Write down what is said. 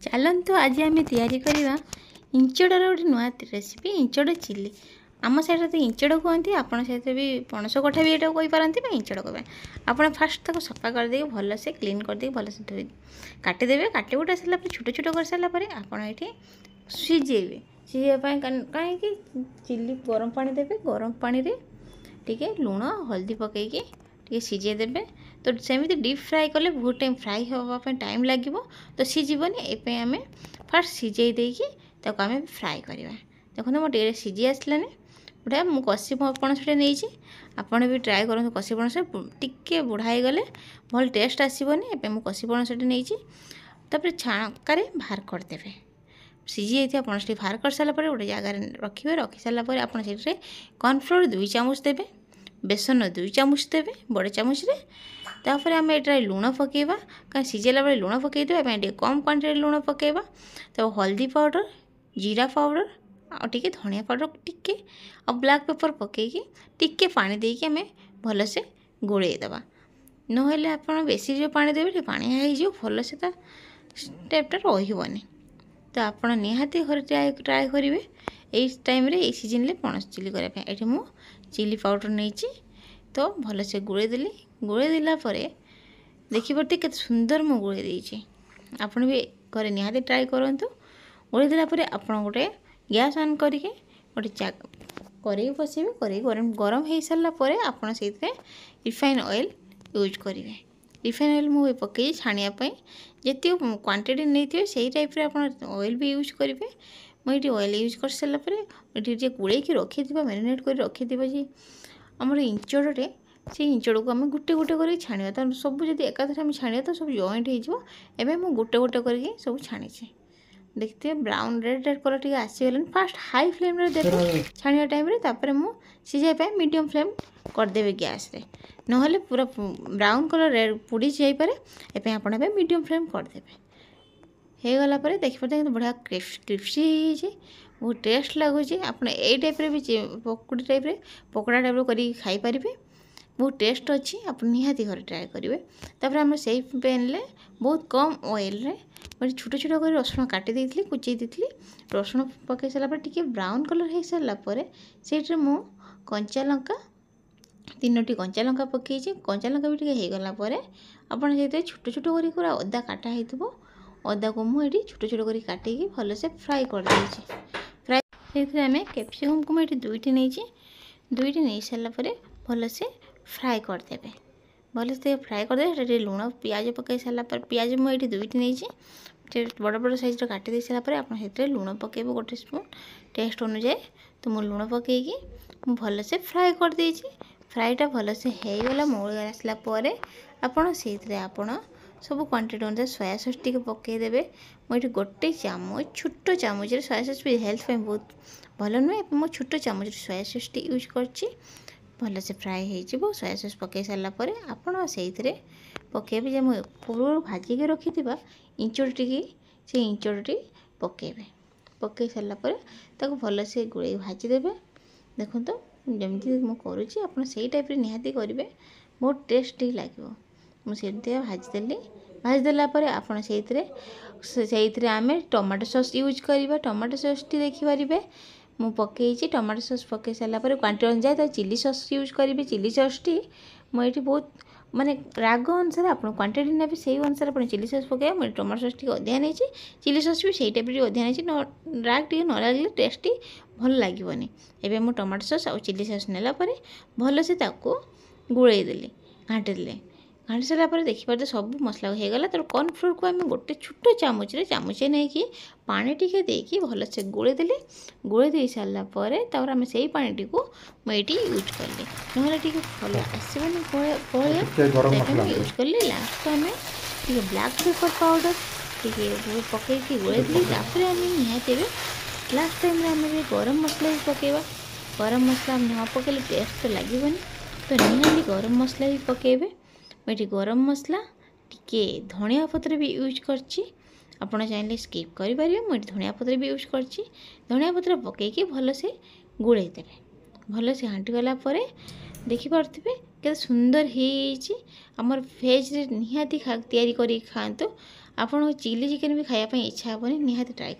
चलतु आज आम या इंचड़र गोटे नुआ रेसिपी इंचड़ चिली। आम साइड तो इंचड़ कहते आप सहित भी पणस कठा भी ये कहींपारती इंचड़ कह आप फास्ट तक सफा करदे भल से क्लीन करदे भल से धोई काटिदेवे काटी गुटा सारा छोट छोट कर सारापर आपड़ सीझेबे सीझाई कहीं चिली गरम पानी देवे गरम पानी टे लुण हल्दी पकईकी टे सीझेदेवे तो सेमती डीप फ्राए कले बहुत टाइम फ्राए होगापी टाइम लगे तो सीझबनी ये आम फास्ट सीझे देकी आम फ्राए करवा। देखो मो टे सीझी आसलानी बुढ़ा मुझे कषि पणसटे नहीं आपड़ भी ट्राए करूँ कषि पणस टिके बुढ़ा गले भल टेस्ट आसबनी ए मुझे कषि पणसटे नहीं छाणकार बाहर करदे सीझी जाइए पणस टी बाहर कर सारापर गोटे जगार रखिए रखी सारापर आपड़ से कॉर्नफ्लोर 2 चामच देवे बेसन 2 चामच देवे बड़े चामच तापर आम ये लुण पकेबा कहीं सीझेला बेले लुण पकईदे कम क्वांटिटी लुण पकेबा तो हल्दी पाउडर जीरा पाउडर आगे धनिया पाउडर टिके और ब्लैक पेपर पकईकी टिके पानी देकी आम भल से गोलैदबा नहले आप बेसी जो पानी देवे पानी हो भल से स्टेपटा रही तो आप निहाती घर ट्राए करेंगे यही टाइम ये सीजन में पणस चिली करने ये मुझे चिली पाउडर नहीं तो भल से गोलैदेली गोलैदेला देखिए के सुंदर मुझे गोलैदे आप भी घर निहाती ट्राए करूँ गोलैदेला आप गोटे गैस ऑन करके गोटे कड़े बसैबे कड़े गरम हो सारापर आप रिफाइन ऑयल यूज करेंगे रिफाइन ऑयल मुझे पकई छाणियापी जी क्वांटिटी नहीं से टाइप आप ऑयल भी यूज करेंगे मुझे ऑयल यूज कर सारापर ये गोल रखी मैरिनेट कर रखी जी आम इंचड़े से इंचड़ को आम गोटे गोटे कर छाणा तो सब जब एकाथर आम छाणा तो सब जॉइंट हो गोटे गोटे कर सब छाणी देखते ब्राउन रेड रेड कलर टे आसीगलानी फास्ट हाई फ्लेम देवे छाणिया टाइम मुझे सीझाई मीडियम फ्लेम करदे गैस रे नहले पूरा ब्राउन कलर रेड पुड़ी जापे ये आप मीडियम फ्लेम करदे हो गला देखिए बढ़िया क्रिस्पी बहुत टेस्ट लगुच आप टाइप भी पकड़ी टाइप पकड़ा टाइप कर खाईपारे बहुत टेस्ट अच्छी आप निहाती घर ट्राए करेंगे तापर आम से पैन में बहुत कम ऑयल रे छोट छोट कर रसुण काटी देती कुचई देती रसुण पकई सारापर टे ब्राउन कलर हो सारापर से मु कंचा लंका 3टी कंचा लंका पकई कंचा लंका भी टे होगलापर आपड़ छोट छोट कर अदा काटा हो अदा को मुझे छोट छोट कर काटिकी भल से फ्राए कर फ्राए से आम कैप्सिकम को मुझे 2टी नहीं 2टी नहीं सारापर भल से फ्राए करदे भल से फ्राए करदे लुण पियाज पकई सारापर पियाज मुझे 2टी नहीं बड़ बड़ साइज काटी सारापर आप लुण पकेबे गोटे स्पून टेस्ट अनुसार तो मुझे लुण पकईकी भल से फ्राए कर फ्राएटा भल से होगला मौल आसलापर आपड़ से सब क्वांटिटी अनुसार सोया सॉस टी पकईदे मुझे गोटे चामच छोट चामच सोया सॉस भी हेल्थ पे बहुत भल नुहे मो छोट चामच सोया सॉस टी यूज कर भल से फ्राए हो सोया सॉस पकई सारापर आपड़ से पकेबे जो मुझे पूर्व भाजिकी रखी इंचड़ टी से इंचड़ टी पकेबे पकई सारापर भल से गोल भाजीदेवे देखो तो जमी मुझे करुँच से टाइप निहाती करेंगे बहुत टेस्टी लगे मुझे भाजीदेली भाजीदेलापर आप से आम टमाटो सॉस यूज करवा टमाटो सॉस टी देखिपारे मु पकई टमाटो सॉस पकई सारापर क्वांटिटी अनुसार तो चिली सॉस यूज करेंगे चिली सॉस टी मुझे बहुत माने राग अनुसार आप क्वांटिटी ने से अनुसार आप चिली सॉस पकड़ा मुझे टमाटो सॉस टी अधिका नहीं चिली सॉस भी से टाइप अधिका नहीं राग टी न लगे टेस्टी भल लगेनि एवं मुझे टमाटो सॉस और चिली सॉस नेलापर भल से गोलैदेली घाटीदेली घाटी सारापर देखिए सब मसला होगला तो कॉर्नफ्लोर को आम गोटे छोट चामचे नहीं कि पानी टी देकी भल से गोलैदेली गोलैदे सारापर आम से पानी को मुझे यूज कली ना टे भल आसबनी यूज कली लास्ट आम टे ब्लैक पेपर पाउडर टे पकईकी गोलैदेली आम निहाती लास्ट टाइम आम गरम मसला भी पकेबा गरम मसला न पकड़े टेस्ट तो लगे तो निहाती गरम मसला भी पकेबे मुझे गरम मसला टिके धनिया पत्र भी यूज करछि आपड़ चाहिए स्किप करेंगे मुझे धनिया पत्र भी यूज करछि धनिया पत्र पकईकी भल से गोलैदे भल से घाटी गलापर देखिपे के सुंदर होमर भेज निहाती तैयारी कर खातु ଆପଣଙ୍କୁ ଚିଲି ଚିକେନ୍ ବି ଖାଇବା ପାଇଁ ଇଚ୍ଛା ହେବନି, ନିହାତି ଟ୍ରାଏ